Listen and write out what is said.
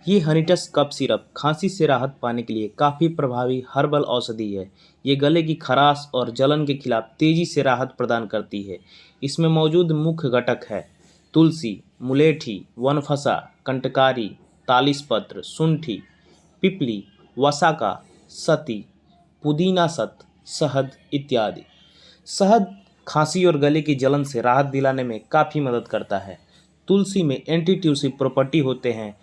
ये हनीटस cough syrup खांसी से राहत पाने के लिए काफ़ी प्रभावी हर्बल औषधि है। ये गले की खराश और जलन के खिलाफ तेज़ी से राहत प्रदान करती है। इसमें मौजूद मुख्य घटक है तुलसी, मुलेठी, वनफसा, कंटकारी, तालिसपत्र, शुंठी, पिपली, वसाका, सती, पुदीना सत, शहद इत्यादि। शहद खांसी और गले की जलन से राहत दिलाने में काफ़ी मदद करता है। तुलसी में एंटी ट्यूसिव प्रॉपर्टी होते हैं